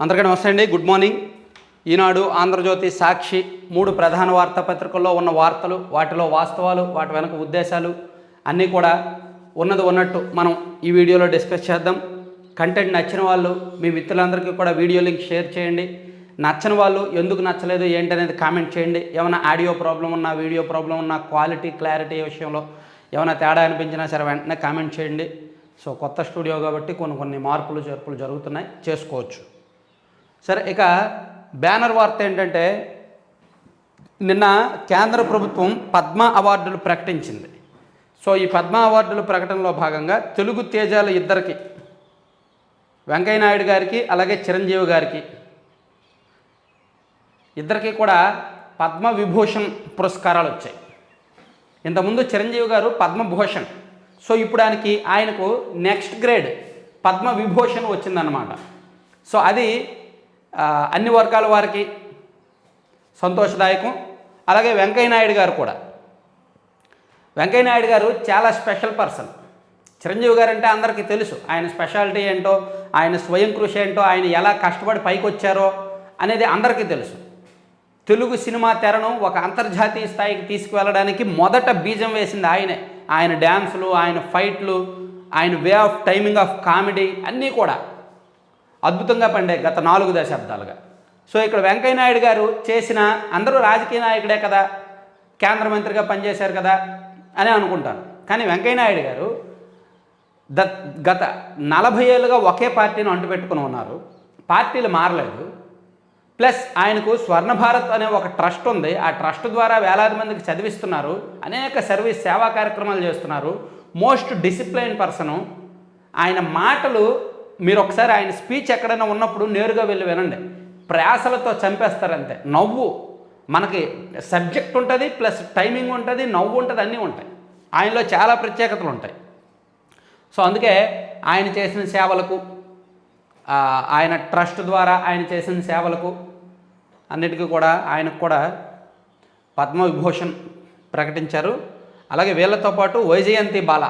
అందరికీ నమస్తే అండి. Good morning. ఈనాడు, ఆంధ్రజ్యోతి, సాక్షి మూడు ప్రధాన వార్తాపత్రికల్లో ఉన్న వార్తలు, వాటిలో వాస్తవాలు, వాటి వెనక ఉద్దేశాలు అన్నీ కూడా ఉన్నది ఉన్నట్టు మనం ఈ వీడియోలో డిస్కస్ చేద్దాం. కంటెంట్ నచ్చిన వాళ్ళు మీ మిత్రులందరికీ కూడా వీడియో లింక్ షేర్ చేయండి. నచ్చని వాళ్ళు ఎందుకు నచ్చలేదు ఏంటనేది కామెంట్ చేయండి. ఏమైనా ఆడియో ప్రాబ్లం ఉన్నా, వీడియో ప్రాబ్లం ఉన్నా, క్వాలిటీ క్లారిటీ విషయంలో ఏమైనా తేడా అనిపించినా సరే వెంటనే కామెంట్ చేయండి. సో కొత్త స్టూడియో కాబట్టి కొన్ని మార్పులు చేర్పులు జరుగుతున్నాయి, చేసుకోవచ్చు. సరే, ఇక బ్యానర్ వార్త ఏంటంటే, నిన్న కేంద్ర ప్రభుత్వం పద్మ అవార్డులు ప్రకటించింది. సో ఈ పద్మ అవార్డుల ప్రకటనలో భాగంగా తెలుగు తేజాలు ఇద్దరికి, వెంకయ్య నాయుడు గారికి అలాగే చిరంజీవి గారికి ఇద్దరికి కూడా పద్మ విభూషణ్ పురస్కారాలు వచ్చాయి. ఇంతకుముందు చిరంజీవి గారు పద్మభూషణ్. సో ఇప్పుడు ఆయనకు నెక్స్ట్ గ్రేడ్ పద్మ విభూషణ్ వచ్చిందన్నమాట. సో అది అన్ని వర్గాల వారికి సంతోషదాయకం. అలాగే వెంకయ్య నాయుడు గారు కూడా, వెంకయ్య నాయుడు గారు చాలా స్పెషల్ పర్సన్. చిరంజీవి గారు అంటే అందరికీ తెలుసు ఆయన స్పెషాలిటీ ఏంటో, ఆయన స్వయం కృషి ఏంటో, ఆయన ఎలా కష్టపడి పైకి వచ్చారో అనేది అందరికీ తెలుసు. తెలుగు సినిమా తెరను ఒక అంతర్జాతీయ స్థాయికి తీసుకువెళ్ళడానికి మొదట బీజం వేసింది ఆయనే. ఆయన డ్యాన్సులు, ఆయన ఫైట్లు, ఆయన way of timing of comedy అన్నీ కూడా అద్భుతంగా పండాయి గత 4 దశాబ్దాలుగా. సో ఇక్కడ వెంకయ్య నాయుడు గారు చేసిన, అందరూ రాజకీయ నాయకుడే కదా, కేంద్ర మంత్రిగా పనిచేశారు కదా అని అనుకుంటారు. కానీ వెంకయ్య నాయుడు గారు గత 40 ఏళ్ళుగా ఒకే పార్టీని అంటుపెట్టుకుని ఉన్నారు. పార్టీలు మారలేదు. ప్లస్ ఆయనకు స్వర్ణ భారత్ అనే ఒక ట్రస్ట్ ఉంది. ఆ ట్రస్ట్ ద్వారా వేలాది మందికి చదివిస్తున్నారు, అనేక సర్వీస్ సేవా కార్యక్రమాలు చేస్తున్నారు. Most discipline person. ఆయన మాటలు మీరు ఒకసారి ఆయన స్పీచ్ ఎక్కడైనా ఉన్నప్పుడు నేరుగా వెళ్ళి వినండి. ప్రయాసలతో చంపేస్తారంతే. నవ్వు, మనకి సబ్జెక్ట్ ఉంటుంది, ప్లస్ టైమింగ్ ఉంటుంది, నవ్వు ఉంటుంది, అన్నీ ఉంటాయి. ఆయనలో చాలా ప్రత్యేకతలు ఉంటాయి. సో అందుకే ఆయన చేసిన సేవలకు, ఆయన ట్రస్ట్ ద్వారా ఆయన చేసిన సేవలకు అన్నిటికీ కూడా ఆయనకు కూడా పద్మవిభూషణ్ ప్రకటించారు. అలాగే వీళ్ళతో పాటు వైజయంతి బాల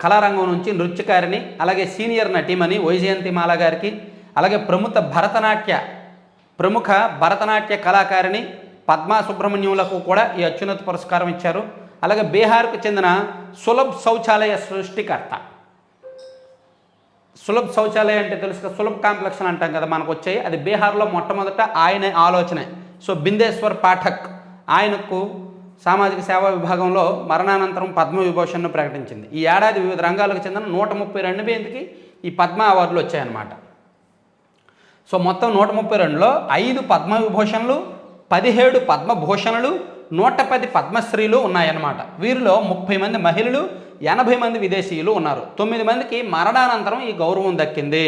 కళారంగం నుంచి నృత్యకారిణి, అలాగే సీనియర్ నటీమణి వైజయంతి మాల గారికి, అలాగే ప్రముఖ భరతనాట్య కళాకారిణి పద్మా సుబ్రహ్మణ్యంలకు కూడా ఈ అత్యున్నత పురస్కారం ఇచ్చారు. అలాగే బీహార్కు చెందిన సులభ్ శౌచాలయ సృష్టికర్త. సులభ్ శౌచాలయ అంటే తెలుసు కదా, సులభ్ కాంప్లెక్స్ అని అంటాం కదా, మనకు వచ్చాయి. అది బీహార్లో మొట్టమొదట ఆయన ఆలోచనే. సో బిందేశ్వర్ పాఠక్ ఆయనకు సామాజిక సేవా విభాగంలో మరణానంతరం పద్మవిభూషణ్ను ప్రకటించింది. ఈ ఏడాది వివిధ రంగాలకు చెందిన 132 మందికి ఈ పద్మ అవార్డులు వచ్చాయన్నమాట. సో మొత్తం 132లో 5 పద్మవిభూషణ్లు, 17 పద్మభూషణులు, 110 పద్మశ్రీలు ఉన్నాయన్నమాట. వీరిలో 30 మంది మహిళలు, 80 మంది విదేశీయులు ఉన్నారు. 9 మందికి మరణానంతరం ఈ గౌరవం దక్కింది.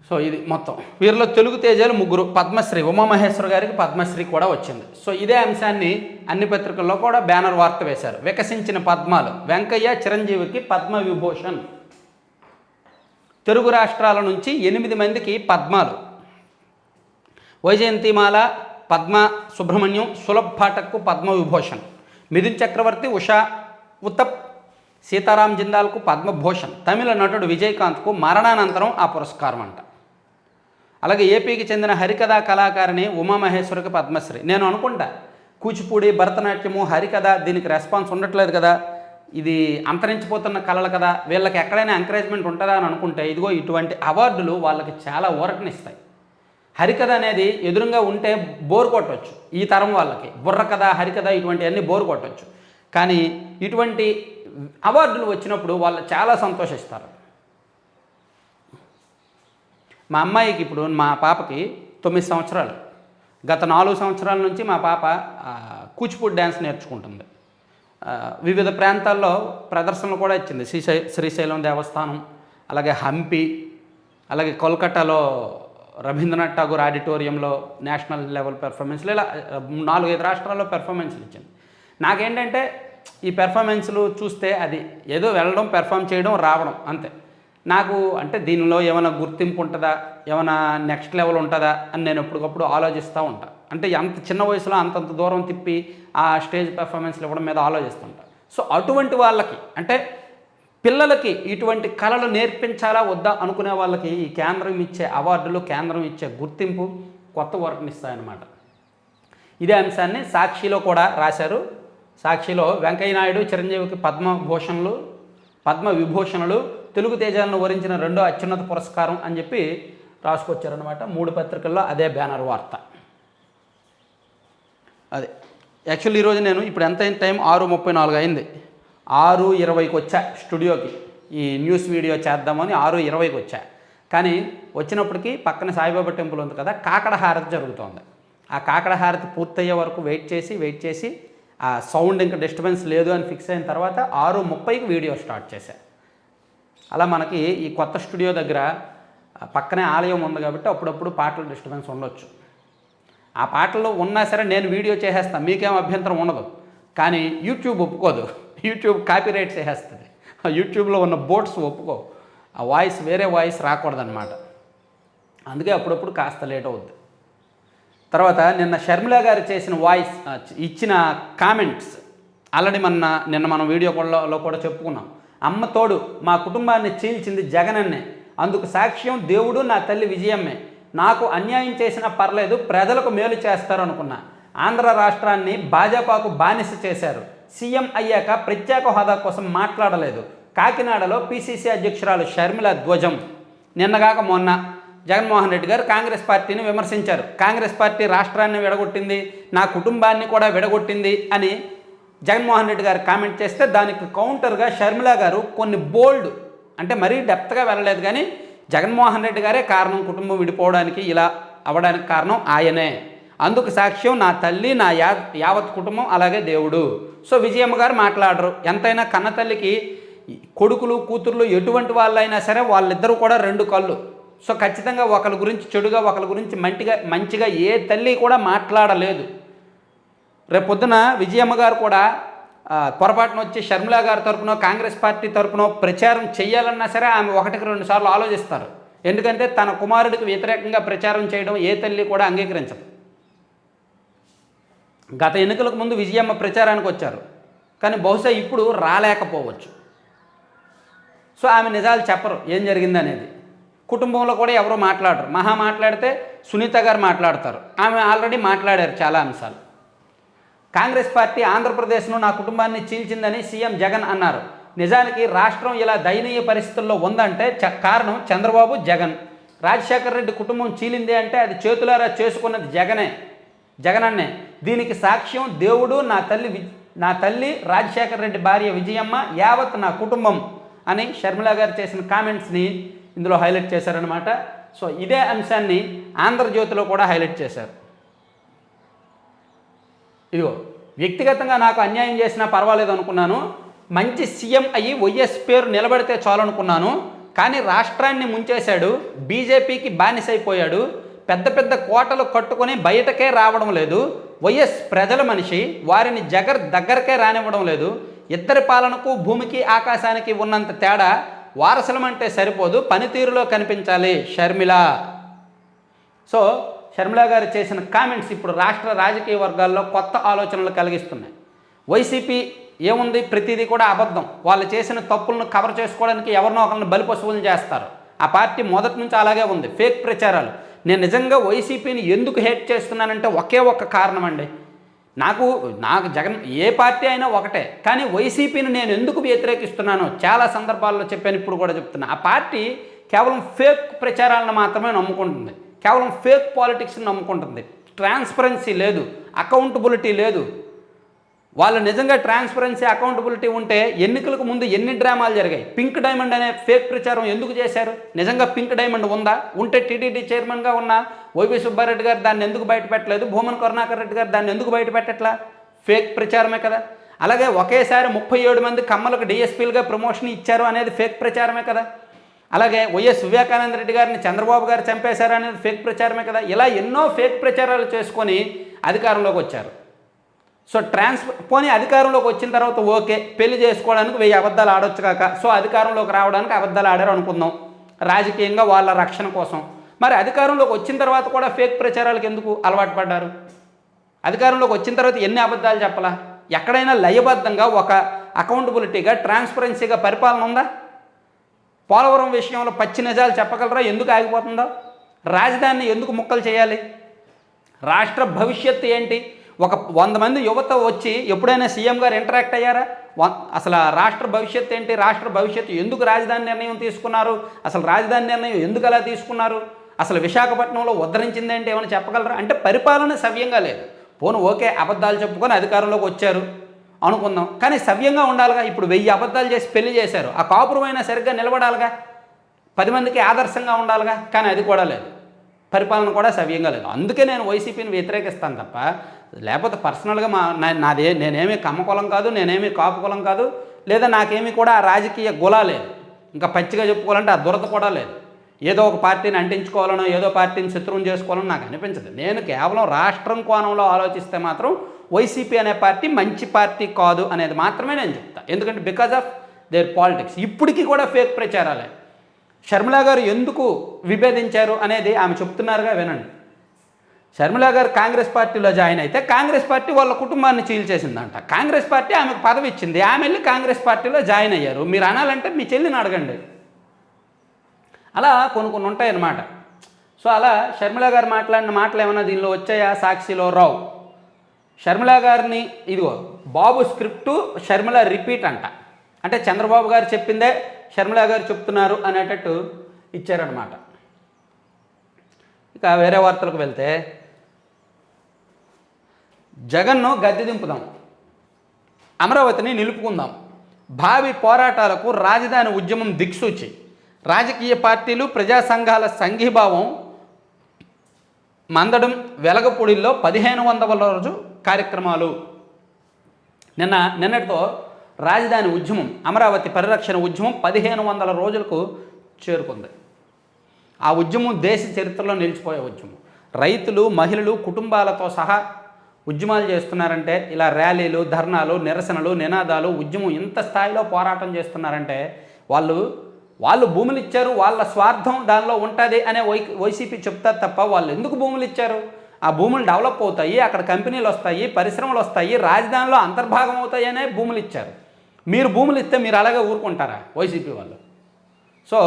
సో ఇది మొత్తం. వీరిలో తెలుగు తేజాలు 3. పద్మశ్రీ ఉమామహేశ్వర గారికి పద్మశ్రీ కూడా వచ్చింది. సో ఇదే అంశాన్ని అన్ని పత్రికల్లో కూడా బ్యానర్ వార్త వేశారు. వికసించిన పద్మాలు, వెంకయ్య చిరంజీవికి పద్మవిభూషణ్. తెలుగు రాష్ట్రాల నుంచి 8 మందికి పద్మాలు. వైజయంతిమాల, పద్మ సుబ్రహ్మణ్యం, సులభ్ పాఠక్కు పద్మవిభూషణ్. మిథున్ చక్రవర్తి, ఉషా ఉత్తప్, సీతారాం జిందాల్కు పద్మభూషణ్. తమిళ నటుడు విజయకాంత్కు మరణానంతరం ఆ పురస్కారం అంట. అలాగే ఏపీకి చెందిన హరికథా కళాకారిణి ఉమామహేశ్వరికి పద్మశ్రీ. నేను అనుకుంటా కూచిపూడి, భరతనాట్యము, హరికథ దీనికి రెస్పాన్స్ ఉండట్లేదు కదా, ఇది అంతరించిపోతున్న కళలు కదా, వీళ్ళకి ఎక్కడైనా ఎంకరేజ్మెంట్ ఉంటుందా అని అనుకుంటే, ఇదిగో ఇటువంటి అవార్డులు వాళ్ళకి చాలా ఊరటనిస్తాయి. హరికథ అనేది ఎదురుగా ఉంటే బోర్ కొట్టవచ్చు, ఈ తరం వాళ్ళకి బుర్రకథ, హరికథ ఇటువంటివన్నీ బోర్ కొట్టవచ్చు. కానీ ఇటువంటి అవార్డులు వచ్చినప్పుడు వాళ్ళు చాలా సంతోషిస్తారు. మా అమ్మాయికి ఇప్పుడు, మా పాపకి 9 సంవత్సరాలు. గత 4 సంవత్సరాల నుంచి మా పాప కూచిపూడి డ్యాన్స్ నేర్చుకుంటుంది. వివిధ ప్రాంతాల్లో ప్రదర్శనలు కూడా ఇచ్చింది. శ్రీశైలం దేవస్థానం, అలాగే హంపి, అలాగే కోల్కతాలో రవీంద్రనాథ్ ఠాగూర్ ఆడిటోరియంలో నేషనల్ లెవెల్ పెర్ఫార్మెన్స్లు, ఇలా 4-5 రాష్ట్రాల్లో పెర్ఫార్మెన్స్లు ఇచ్చింది. నాకేంటంటే ఈ పెర్ఫార్మెన్స్లు చూస్తే అది ఏదో వెళ్ళడం, పెర్ఫామ్ చేయడం, రావడం అంతే. నాకు అంటే దీనిలో ఏమైనా గుర్తింపు ఉంటుందా, ఏమైనా నెక్స్ట్ లెవెల్ ఉంటుందా అని నేను ఎప్పటికప్పుడు ఆలోచిస్తూ ఉంటాను. అంటే అంత చిన్న వయసులో అంతంత దూరం తిప్పి ఆ స్టేజ్ పెర్ఫార్మెన్స్లు ఇవ్వడం మీద ఆలోచిస్తుంటా. సో అటువంటి వాళ్ళకి అంటే పిల్లలకి ఇటువంటి కళలు నేర్పించాలా వద్దా అనుకునే వాళ్ళకి ఈ కేంద్రం ఇచ్చే అవార్డులు, కేంద్రం ఇచ్చే గుర్తింపు కొత్త వర్ణిస్తాయన్నమాట. ఇదే అంశాన్ని సాక్షిలో కూడా రాశారు. సాక్షిలో వెంకయ్య నాయుడు చిరంజీవికి పద్మ విభూషణలు, తెలుగు తేజాలను వరించిన రెండో అత్యున్నత పురస్కారం అని చెప్పి రాసుకొచ్చారనమాట. 3 పత్రికల్లో అదే బ్యానర్ వార్త. అదే యాక్చువల్లీ ఈరోజు నేను ఇప్పుడు ఎంత అయిన టైం 6:34 అయింది. 6:20కి వచ్చా స్టూడియోకి, ఈ న్యూస్ వీడియో చేద్దామని 6:20కి వచ్చా. కానీ వచ్చినప్పటికీ పక్కన సాయిబాబా టెంపుల్ ఉంది కదా, కాకడ హారతి జరుగుతోంది. ఆ కాకడ హారతి పూర్తయ్యే వరకు వెయిట్ చేసి ఆ సౌండ్ ఇంకా డిస్టర్బెన్స్ లేదు అని ఫిక్స్ అయిన తర్వాత 6:30కి వీడియో స్టార్ట్ చేశా. అలా మనకి ఈ కొత్త స్టూడియో దగ్గర పక్కనే ఆలయం ఉంది కాబట్టి అప్పుడప్పుడు పాటలు డిస్టర్బెన్స్ ఉండొచ్చు. ఆ పాటలు ఉన్నా సరే నేను వీడియో చేసేస్తాను, మీకేం అభ్యంతరం ఉండదు. కానీ యూట్యూబ్ ఒప్పుకోదు, యూట్యూబ్ కాపీరైట్స్ వేసేస్తుంది. ఆ యూట్యూబ్లో ఉన్న బోర్డ్స్ ఒప్పుకో, ఆ వాయిస్ వేరే వాయిస్ రాకూడదన్నమాట. అందుకే అప్పుడప్పుడు కాస్త లేట్ అవుద్ది. తర్వాత నిన్న షర్మిల గారు చేసిన వాయిస్ ఇచ్చిన కామెంట్స్ ఆల్రెడీ నిన్న మనం వీడియో కాల్లో కూడా చెప్పుకున్నాం. అమ్మ తోడు మా కుటుంబాన్ని చీల్చింది జగనన్నే, అందుకు సాక్ష్యం దేవుడు నా తల్లి విజయమ్మే, నాకు అన్యాయం చేసినా పర్లేదు ప్రజలకు మేలు చేస్తారు అనుకున్నా, ఆంధ్ర రాష్ట్రాన్ని భాజపాకు బానిస చేశారు, సీఎం అయ్యాక ప్రత్యేక హోదా కోసం మాట్లాడలేదు, కాకినాడలో పీసీసీ అధ్యక్షురాలు షర్మిల ధ్వజం. నిన్నగాక మొన్న జగన్మోహన్ రెడ్డి గారు కాంగ్రెస్ పార్టీని విమర్శించారు. కాంగ్రెస్ పార్టీ రాష్ట్రాన్ని విడగొట్టింది, నా కుటుంబాన్ని కూడా విడగొట్టింది అని జగన్మోహన్ రెడ్డి గారు కామెంట్ చేస్తే దానికి కౌంటర్గా షర్మిల గారు కొన్ని బోల్డ్, అంటే మరీ డెప్త్గా వెళ్ళలేదు కానీ జగన్మోహన్ రెడ్డి గారే కారణం కుటుంబం విడిపోవడానికి, ఇలా అవ్వడానికి కారణం ఆయనే, అందుకు సాక్ష్యం నా తల్లి, నా యావత్ కుటుంబం, అలాగే దేవుడు. సో విజయమ్మ గారు మాట్లాడరు. ఎంతైనా కన్న తల్లికి కొడుకులు కూతుర్లు ఎటువంటి వాళ్ళైనా సరే వాళ్ళిద్దరూ కూడా 2 కళ్ళు. సో ఖచ్చితంగా ఒకరి గురించి చెడుగా, ఒకరి గురించి మంచిగా ఏ తల్లి కూడా మాట్లాడలేదు. రేపొద్దున విజయమ్మ గారు కూడా పొరపాటున వచ్చి షర్మిల గారి తరపున, కాంగ్రెస్ పార్టీ తరపున ప్రచారం చేయాలన్నా సరే ఆమె 1-2 సార్లు ఆలోచిస్తారు. ఎందుకంటే తన కుమారుడికి వ్యతిరేకంగా ప్రచారం చేయడం ఏ తల్లి కూడా అంగీకరించదు. గత ఎన్నికలకు ముందు విజయమ్మ ప్రచారానికి వచ్చారు, కానీ బహుశా ఇప్పుడు రాలేకపోవచ్చు. సో ఆమె నిజాలు చెప్పరు ఏం జరిగిందనేది. కుటుంబంలో కూడా ఎవరు మాట్లాడరు. మాట్లాడితే సునీత గారు మాట్లాడతారు. ఆమె ఆల్రెడీ మాట్లాడారు చాలా అంశాలు. కాంగ్రెస్ పార్టీ ఆంధ్రప్రదేశ్ను నా కుటుంబాన్ని చీల్చిందని సీఎం జగన్ అన్నారు. నిజానికి రాష్ట్రం ఇలా దయనీయ పరిస్థితుల్లో ఉందంటే కారణం చంద్రబాబు, జగన్. రాజశేఖర రెడ్డి కుటుంబం చీలింది అంటే అది చేతులారా చేసుకున్నది జగనన్నే. దీనికి సాక్ష్యం దేవుడు, నా తల్లి రాజశేఖర రెడ్డి భార్య విజయమ్మ, యావత్ నా కుటుంబం అని షర్మిల గారు చేసిన కామెంట్స్ని ఇందులో హైలైట్ చేశారనమాట. సో ఇదే అంశాన్ని ఆంధ్రజ్యోతిలో కూడా హైలైట్ చేశారు. ఇదిగో, వ్యక్తిగతంగా నాకు అన్యాయం చేసినా పర్వాలేదు అనుకున్నాను, మంచి సీఎం అయ్యి వైఎస్ పేరు నిలబడితే చాలనుకున్నాను, కానీ రాష్ట్రాన్ని ముంచేశాడు, బీజేపీకి బానిసైపోయాడు, పెద్ద పెద్ద కోటలు కట్టుకొని బయటకే రావడం లేదు, వైఎస్ ప్రజల మనిషి, వారిని దగ్గరకే రానివ్వడం లేదు, ఇద్దరి పాలనకు భూమికి ఆకాశానికి ఉన్నంత తేడా, వారసులమంటే సరిపోదు, పనితీరులో కనిపించాలి షర్మిల. సో షర్మిల గారు చేసిన కామెంట్స్ ఇప్పుడు రాష్ట్ర రాజకీయ వర్గాల్లో కొత్త ఆలోచనలు కలిగిస్తున్నాయి. వైసీపీ ఏముంది, ప్రతిదీ కూడా అబద్ధం, వాళ్ళు చేసిన తప్పులను కవర్ చేసుకోవడానికి ఎవరినో ఒకరిని బలిపశువులను చేస్తారు. ఆ పార్టీ మొదటి నుంచి అలాగే ఉంది, ఫేక్ ప్రచారాలు. నేను నిజంగా వైసీపీని ఎందుకు హేట్ చేస్తున్నానంటే ఒకే ఒక్క కారణం అండి. నాకు జగన్ ఏ పార్టీ అయినా ఒకటే, కానీ వైసీపీని నేను ఎందుకు వ్యతిరేకిస్తున్నానో చాలా సందర్భాల్లో చెప్పాను, ఇప్పుడు కూడా చెప్తున్నా. ఆ పార్టీ కేవలం ఫేక్ ప్రచారాలను మాత్రమే నమ్ముకుంటుంది, కేవలం ఫేక్ పాలిటిక్స్ని నమ్ముకుంటుంది. ట్రాన్స్పరెన్సీ లేదు, అకౌంటబిలిటీ లేదు. వాళ్ళు నిజంగా ట్రాన్స్పరెన్సీ, అకౌంటబిలిటీ ఉంటే ఎన్నికలకు ముందు ఎన్ని డ్రామాలు జరిగాయి. పింక్ డైమండ్ అనే ఫేక్ ప్రచారం ఎందుకు చేశారు? నిజంగా పింక్ డైమండ్ ఉందా? ఉంటే టీటీడీ చైర్మన్గా ఉన్న వైవి సుబ్బారెడ్డి గారు దాన్ని ఎందుకు బయటపెట్టలేదు? భూమన్ కరుణాకర్ రెడ్డి గారు దాన్ని ఎందుకు బయటపెట్టట్లా? ఫేక్ ప్రచారమే కదా. అలాగే ఒకేసారి 37 మంది కమ్మలకు డిఎస్పీలుగా ప్రమోషన్ ఇచ్చారు అనేది ఫేక్ ప్రచారమే కదా. అలాగే వైఎస్ వివేకానంద రెడ్డి గారిని చంద్రబాబు గారు చంపేశారు అనేది ఫేక్ ప్రచారమే కదా. ఇలా ఎన్నో ఫేక్ ప్రచారాలు చేసుకొని అధికారంలోకి వచ్చారు. సో పోనీ అధికారంలోకి వచ్చిన తర్వాత ఓకే, పెళ్లి చేసుకోవడానికి 1000 అబద్ధాలు ఆడొచ్చు కాక, సో అధికారంలోకి రావడానికి అబద్ధాలు ఆడారు అనుకుందాం రాజకీయంగా వాళ్ళ రక్షణ కోసం. మరి అధికారంలోకి వచ్చిన తర్వాత కూడా ఫేక్ ప్రచారాలకు ఎందుకు అలవాటు పడ్డారు? అధికారంలోకి వచ్చిన తర్వాత ఎన్ని అబద్ధాలు చెప్పాలా? ఎక్కడైనా లయబద్ధంగా ఒక అకౌంటబిలిటీగా ట్రాన్స్పరెన్సీగా పరిపాలన ఉందా? పోలవరం విషయంలో పచ్చి నిజాలు చెప్పగలరా? ఎందుకు ఆగిపోతుందో? రాజధానిని ఎందుకు ముక్కలు చేయాలి? రాష్ట్ర భవిష్యత్తు ఏంటి? ఒక 100 మంది యువత వచ్చి ఎప్పుడైనా సీఎం గారు ఇంటరాక్ట్ అయ్యారా? అసలు రాష్ట్ర భవిష్యత్తు ఏంటి? రాష్ట్ర భవిష్యత్తు ఎందుకు రాజధాని నిర్ణయం తీసుకున్నారు? అసలు రాజధాని నిర్ణయం ఎందుకు అలా తీసుకున్నారు? అసలు విశాఖపట్నంలో ఉద్ధరించింది ఏంటి? ఏమైనా చెప్పగలరా? అంటే పరిపాలన సవ్యంగా లేదు. పోను ఓకే, అబద్ధాలు చెప్పుకొని అధికారంలోకి వచ్చారు అనుకుందాం, కానీ సవ్యంగా ఉండాలిగా. ఇప్పుడు 1000 అబద్ధాలు చేసి పెళ్లి చేశారు, ఆ కాపురమైనా సరిగ్గా నిలబడాలిగా, 10 మందికి ఆదర్శంగా ఉండాలిగా, కానీ అది కూడా లేదు. పరిపాలన కూడా సవ్యంగా లేదు. అందుకే నేను వైసీపీని వ్యతిరేకిస్తాను తప్ప, లేకపోతే పర్సనల్గా నేనేమీ కమ్మ కులం కాదు, నేనేమీ కాపు కులం కాదు, లేదా నాకేమీ కూడా ఆ రాజకీయ గులా లేదు. ఇంకా పచ్చిగా చెప్పుకోవాలంటే ఆ దురద కూడా లేదు. ఏదో ఒక పార్టీని అంటించుకోవాలనో ఏదో పార్టీని శత్రువుని చేసుకోవాలని నాకు అనిపించదు. నేను కేవలం రాష్ట్రం కోణంలో ఆలోచిస్తే మాత్రం వైసీపీ అనే పార్టీ మంచి పార్టీ కాదు అనేది మాత్రమే నేను చెప్తాను. ఎందుకంటే బికాజ్ ఆఫ్ దేర్ పాలిటిక్స్. ఇప్పటికీ కూడా ఫేక్ ప్రచారాలే. షర్మిల గారు ఎందుకు విభేదించారు అనేది ఆమె చెప్తున్నారుగా, వినండి. షర్మిల గారు కాంగ్రెస్ పార్టీలో జాయిన్ అయితే కాంగ్రెస్ పార్టీ వాళ్ళ కుటుంబాన్ని చీల్చేసిందంట. కాంగ్రెస్ పార్టీ ఆమెకు పదవి ఇచ్చింది, ఆమె వెళ్ళి కాంగ్రెస్ పార్టీలో జాయిన్ అయ్యారు. మీరు అనాలంటే మీ చెల్లిని అడగండి. అలా కొన్ని ఉంటాయన్నమాట. సో అలా షర్మిల గారు మాట్లాడిన మాటలు ఏమన్నా దీనిలో వచ్చాయా? సాక్షిలో రావు. షర్మిల గారిని ఇదిగో బాబు స్క్రిప్టు షర్మిల రిపీట్ అంట. అంటే చంద్రబాబు గారు చెప్పిందే షర్మిల గారు చెప్తున్నారు అనేటట్టు ఇచ్చారనమాట. ఇక వేరే వార్తలకు వెళ్తే, జగన్ను గద్దె దింపుదాం, అమరావతిని నిలుపుకుందాం, భావి పోరాటాలకు రాజధాని ఉద్యమం దిక్సూచి, రాజకీయ పార్టీలు ప్రజా సంఘాల సంఘీభావం మందడం, వెలగపూడిలో 1500వ రోజు కార్యక్రమాలు. నిన్నటితో రాజధాని ఉద్యమం, అమరావతి పరిరక్షణ ఉద్యమం 1500 రోజులకు చేరుకుంది. ఆ ఉద్యమం దేశ చరిత్రలో నిలిచిపోయే ఉద్యమం. రైతులు, మహిళలు, కుటుంబాలతో సహా ఉద్యమాలు చేస్తున్నారంటే, ఇలా ర్యాలీలు, ధర్నాలు, నిరసనలు, నినాదాలు, ఉద్యమం ఇంత స్థాయిలో పోరాటం చేస్తున్నారంటే వాళ్ళు భూములు ఇచ్చారు, వాళ్ళ స్వార్థం దానిలో ఉంటుంది అనే వైసీపీ చెప్తారు తప్ప, వాళ్ళు ఎందుకు భూములు ఇచ్చారు? ఆ భూములు డెవలప్ అవుతాయి, అక్కడ కంపెనీలు వస్తాయి, పరిశ్రమలు వస్తాయి, రాజధానిలో అంతర్భాగం అవుతాయి అనే భూములు ఇచ్చారు. మీరు భూములు ఇస్తే మీరు అలాగే ఊరుకుంటారా వైసీపీ వాళ్ళు? సో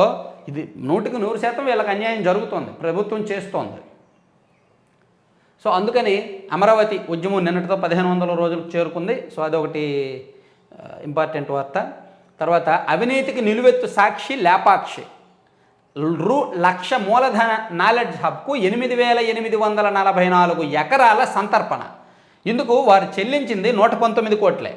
ఇది 100% వీళ్ళకి అన్యాయం జరుగుతోంది, ప్రభుత్వం చేస్తోంది. సో అందుకని అమరావతి ఉద్యమం నిన్నటితో 1500 రోజులకు చేరుకుంది. సో అదొకటి ఇంపార్టెంట్ వార్త. తర్వాత అవినీతికి నిలువెత్తు సాక్షి లేపాక్షి, ₹1,00,000 మూలధన నాలెడ్జ్ హబ్కు 8,844 ఎకరాల సంతర్పణ. ఇందుకు వారు చెల్లించింది 119 కోట్లే.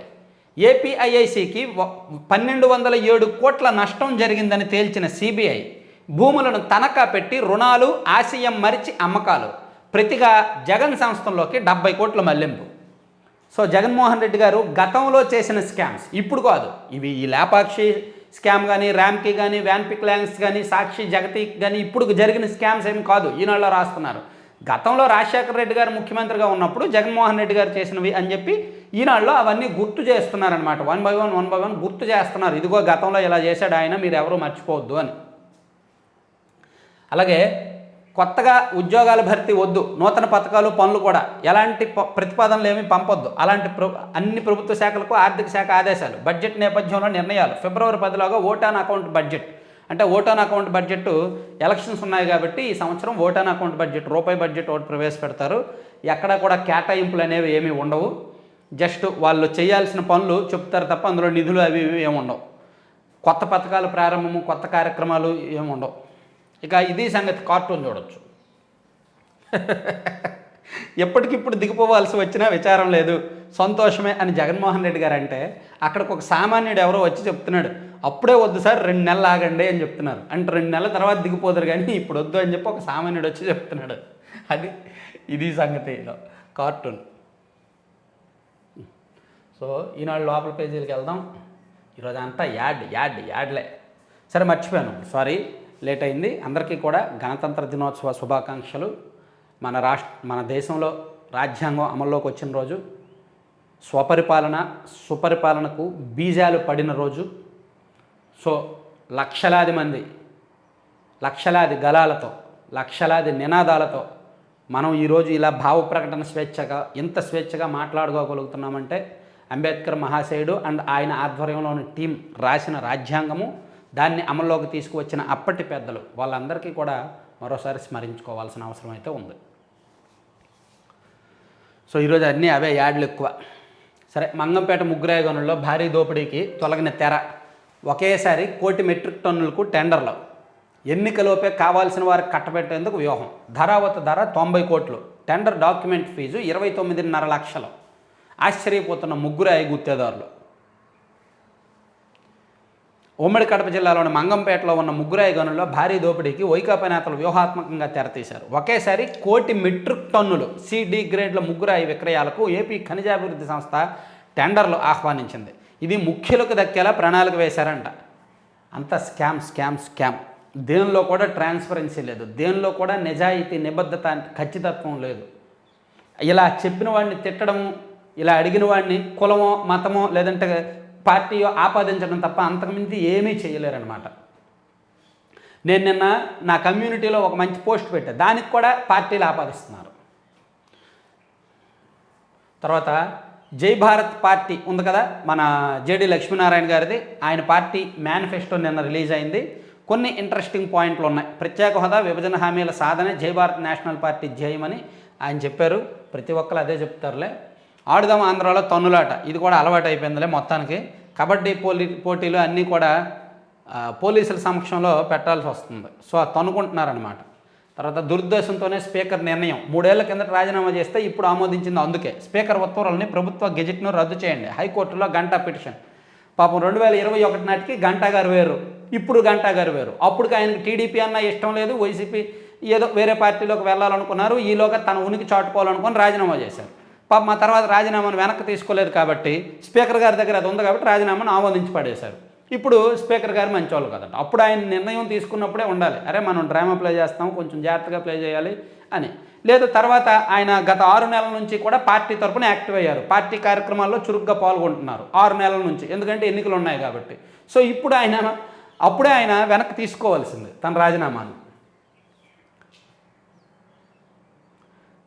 ఏపీఐఐసికి 1,207 కోట్ల నష్టం జరిగిందని తేల్చిన సిబిఐ భూములను తనఖా పెట్టి రుణాలు, ఆశయం మరిచి అమ్మకాలు, ప్రతిగా జగన్ సంస్థల్లోకి 70 కోట్ల మళ్లింపు. సో జగన్మోహన్ రెడ్డి గారు గతంలో చేసిన స్కామ్స్ ఇప్పుడు కాదు, ఇవి ఈ లేపాక్షి స్కామ్ కానీ, ర్యామ్కి కానీ, వ్యాన్పిక్ ల్యాండ్స్ కానీ, సాక్షి జగతి కానీ ఇప్పుడు జరిగిన స్కామ్స్ ఏమి కాదు, ఈనాడులో రాస్తున్నారు. గతంలో రాజశేఖర రెడ్డి గారు ముఖ్యమంత్రిగా ఉన్నప్పుడు జగన్మోహన్ రెడ్డి గారు చేసినవి అని చెప్పి ఈనాడులో అవన్నీ గుర్తు చేస్తున్నారనమాట. 1 by 1 గుర్తు చేస్తున్నారు. ఇదిగో గతంలో ఇలా చేశాడు ఆయన, మీరు ఎవరూ మర్చిపోవద్దు అని. అలాగే కొత్తగా ఉద్యోగాల భర్తీ వద్దు, నూతన పథకాలు, పనులు కూడా ఎలాంటి ప్రతిపాదనలు ఏమీ పంపొద్దు, అలాంటి అన్ని ప్రభుత్వ శాఖలకు ఆర్థిక శాఖ ఆదేశాలు. బడ్జెట్ నేపథ్యంలో నిర్ణయాలు. ఫిబ్రవరి 10లోగా ఓట్ ఆన్ అకౌంట్ బడ్జెట్. అంటే vote on account budget elections ఉన్నాయి కాబట్టి ఈ సంవత్సరం ఓట్ ఆన్ అకౌంట్ బడ్జెట్, రూపాయి బడ్జెట్ ఒకటి ప్రవేశపెడతారు. ఎక్కడ కూడా కేటాయింపులు అనేవి ఏమీ ఉండవు. జస్ట్ వాళ్ళు చేయాల్సిన పనులు చెప్తారు తప్ప అందులో నిధులు అవి ఏమి ఉండవు. కొత్త పథకాలు ప్రారంభము, కొత్త కార్యక్రమాలు ఏమి ఉండవు. ఇక ఇది సంగతి. కార్టూన్ చూడొచ్చు. ఎప్పటికిప్పుడు దిగిపోవాల్సి వచ్చినా విచారం లేదు, సంతోషమే అని జగన్మోహన్ రెడ్డి గారు అంటే, అక్కడికి ఒక సామాన్యుడు ఎవరో వచ్చి చెప్తున్నాడు, అప్పుడే వద్దు సార్ 2 నెలలు ఆగండి అని చెప్తున్నారు. అంటే 2 నెలల తర్వాత దిగిపోతారు కానీ ఇప్పుడు వద్దు అని చెప్పి ఒక సామాన్యుడు వచ్చి చెప్తున్నాడు. ఇది సంగతిలో కార్టూన్. సో ఈనాడు లోపల పేజీలకు వెళ్దాం. ఈరోజు అంతా యాడ్లే. సరే మర్చిపోయాను, సారీ, లేట్ అయింది. అందరికీ కూడా గణతంత్ర దినోత్సవ శుభాకాంక్షలు. మన దేశంలో రాజ్యాంగం అమల్లోకి వచ్చిన రోజు, సుపరిపాలనకు బీజాలు పడిన రోజు. సో లక్షలాది మంది, లక్షలాది గళాలతో, లక్షలాది నినాదాలతో మనం ఈరోజు ఇలా భావ ప్రకటన స్వేచ్ఛగా, ఇంత స్వేచ్ఛగా మాట్లాడుకోగలుగుతున్నామంటే అంబేద్కర్ మహాశయుడు అండ్ ఆయన ఆధ్వర్యంలోని టీం రాసిన రాజ్యాంగము, దాన్ని అమల్లోకి తీసుకువచ్చిన అప్పటి పెద్దలు వాళ్ళందరికీ కూడా మరోసారి స్మరించుకోవాల్సిన అవసరం అయితే ఉంది. సో ఈరోజు అన్నీ అవే యాడ్లు ఎక్కువ. సరే, మంగంపేట ముగ్గురాయి గనుల్లో భారీ దోపిడీకి తొలగిన తెర. ఒకేసారి 1 కోటి మెట్రిక్ టన్నులకు టెండర్లు. ఎన్నికలోపే కావాల్సిన వారికి కట్టబెట్టేందుకు వ్యూహం. ధరావత ధర 90 కోట్లు. టెండర్ డాక్యుమెంట్ ఫీజు 29.5 లక్షలు. ఆశ్చర్యపోతున్న ముగ్గురాయి గుత్తేదారులు. ఉమ్మడి కడప జిల్లాలోని మంగంపేటలో ఉన్న ముగ్గురాయి గనుల్లో భారీ దోపిడీకి వైకాపా నేతలు వ్యూహాత్మకంగా తెరతీశారు. ఒకేసారి 1 కోటి మెట్రిక్ టన్నులు సిడి గ్రేడ్ల ముగ్గురాయి విక్రయాలకు ఏపీ ఖనిజాభివృద్ధి సంస్థ టెండర్లు ఆహ్వానించింది. ఇది ముఖ్యులకు దక్కేలా ప్రణాళిక వేశారంట. అంత స్కామ్ స్కామ్ స్కామ్. దేనిలో కూడా ట్రాన్స్పరెన్సీ లేదు, దేనిలో కూడా నిజాయితీ, నిబద్ధత, ఖచ్చితత్వం లేదు. ఇలా చెప్పిన వాడిని తిట్టడము, ఇలా అడిగిన వాడిని కులమో మతమో లేదంటే పార్టీయో ఆపాదించడం తప్ప అంతకుమించి ఏమీ చేయలేరన్నమాట. నేను నిన్న నా కమ్యూనిటీలో ఒక మంచి పోస్ట్ పెట్టా, దానికి కూడా పార్టీలు ఆపాదిస్తున్నారు. తర్వాత జై భారత్ పార్టీ ఉంది కదా, మన జేడి లక్ష్మీనారాయణ గారిది, ఆయన పార్టీ మేనిఫెస్టో నిన్న రిలీజ్ అయింది. కొన్ని ఇంట్రెస్టింగ్ పాయింట్లు ఉన్నాయి. ప్రత్యేక హోదా, విభజన హామీల సాధనే జై భారత్ నేషనల్ పార్టీ ధ్యేయమని ఆయన చెప్పారు. ప్రతి ఒక్కరు అదే చెప్తారులే. ఆడుదాం ఆంధ్రాలో తన్నులాట, ఇది కూడా అలవాటు అయిపోయిందిలే మొత్తానికి. కబడ్డీ పోటీలు అన్నీ కూడా పోలీసుల సమక్షంలో పెట్టాల్సి వస్తుంది. సో తన్నుకుంటున్నారనమాట. తర్వాత దురుద్దేశంతోనే స్పీకర్ నిర్ణయం. 3 ఏళ్ల కిందట రాజీనామా చేస్తే ఇప్పుడు ఆమోదించింది. అందుకే స్పీకర్ ఉత్తర్వులని ప్రభుత్వ గెజిట్ను రద్దు చేయండి. హైకోర్టులో గంటా పిటిషన్. పాపం 2021 నాటికి గంటా గారు వేరు, ఇప్పుడు గంటా గారు వేరు. అప్పటికి ఆయనకి టీడీపీ అన్న ఇష్టం లేదు, వైసీపీ ఏదో వేరే పార్టీలోకి వెళ్ళాలనుకున్నారు. ఈలోగా తన ఉనికి చాటుకోవాలనుకొని రాజీనామా చేశారు. పాపం ఆ తర్వాత రాజీనామాను వెనక్కి తీసుకోలేదు కాబట్టి స్పీకర్ గారి దగ్గర అది ఉంది కాబట్టి రాజీనామాను ఆమోదించి పడేశారు. ఇప్పుడు స్పీకర్ గారు మంచివాళ్ళు కదంట. అప్పుడు ఆయన నిర్ణయం తీసుకున్నప్పుడే ఉండాలి, అరే మనం డ్రామా ప్లే చేస్తాం, కొంచెం జాగ్రత్తగా ప్లే చేయాలి అని. లేదు, తర్వాత ఆయన గత 6 నెలల నుంచి కూడా పార్టీ తరపున యాక్టివ్ అయ్యారు. పార్టీ కార్యక్రమాల్లో చురుగ్గా పాల్గొంటున్నారు 6 నెలల నుంచి, ఎందుకంటే ఎన్నికలు ఉన్నాయి కాబట్టి. సో ఇప్పుడు అప్పుడే ఆయన వెనక్కి తీసుకోవాల్సింది తన రాజీనామాను.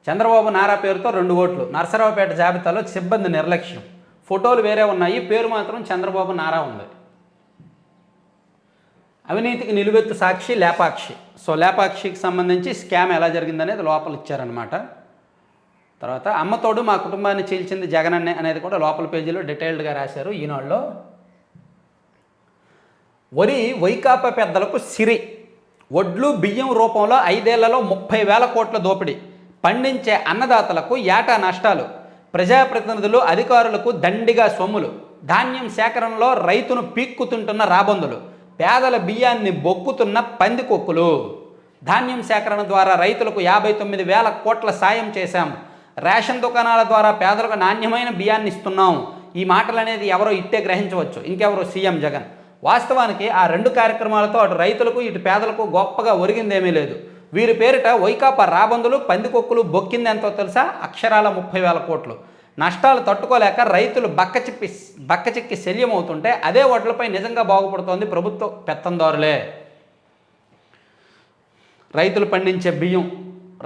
చంద్రబాబు నారా పేరుతో 2 ఓట్లు. నరసరావుపేట జాబితాలో సిబ్బంది నిర్లక్ష్యం. ఫోటోలు వేరే ఉన్నాయి, పేరు మాత్రం చంద్రబాబు నారా ఉంది. అవినీతికి నిలువెత్తు సాక్షి లేపాక్షి. సో లేపాక్షికి సంబంధించి స్కామ్ ఎలా జరిగిందనేది లోపల ఇచ్చారనమాట. తర్వాత అమ్మతోడు మా కుటుంబాన్ని చీల్చింది జగనన్నే అనేది కూడా లోపల పేజీలో డీటెయిల్డ్గా రాశారు ఈనాడులో. వరి వైకాపా పెద్దలకు సిరి. వడ్లు బియ్యం రూపంలో 5 ఏళ్లలో 30,000 కోట్ల దోపిడీ. పండించే అన్నదాతలకు ఏటా నష్టాలు. ప్రజాప్రతినిధులు అధికారులకు దండిగా సొమ్ములు. ధాన్యం సేకరణలో రైతును పీక్కుతుంటున్న రాబందులు. పేదల బియ్యాన్ని బొక్కుతున్న పందికొక్కులు. ధాన్యం సేకరణ ద్వారా రైతులకు 59,000 కోట్ల సాయం చేశాం. రేషన్ దుకాణాల ద్వారా పేదలకు నాణ్యమైన బియ్యాన్ని ఇస్తున్నాం. ఈ మాటలు అనేది ఎవరో ఇట్టే గ్రహించవచ్చు, ఇంకెవరో సీఎం జగన్. వాస్తవానికి ఆ 2 కార్యక్రమాలతో అటు రైతులకు ఇటు పేదలకు గొప్పగా ఒరిగిందేమీ లేదు. వీరి పేరిట వైకాపా రాబందులు పందికొక్కులు బొక్కింది ఎంతో తెలుసా? అక్షరాల 30,000 కోట్లు. నష్టాలు తట్టుకోలేక రైతులు బక్కచిక్కి శల్యమవుతుంటే అదే ఓట్లపై నిజంగా బాగుపడుతోంది ప్రభుత్వ పెత్తందారులే. రైతులు పండించే బియ్యం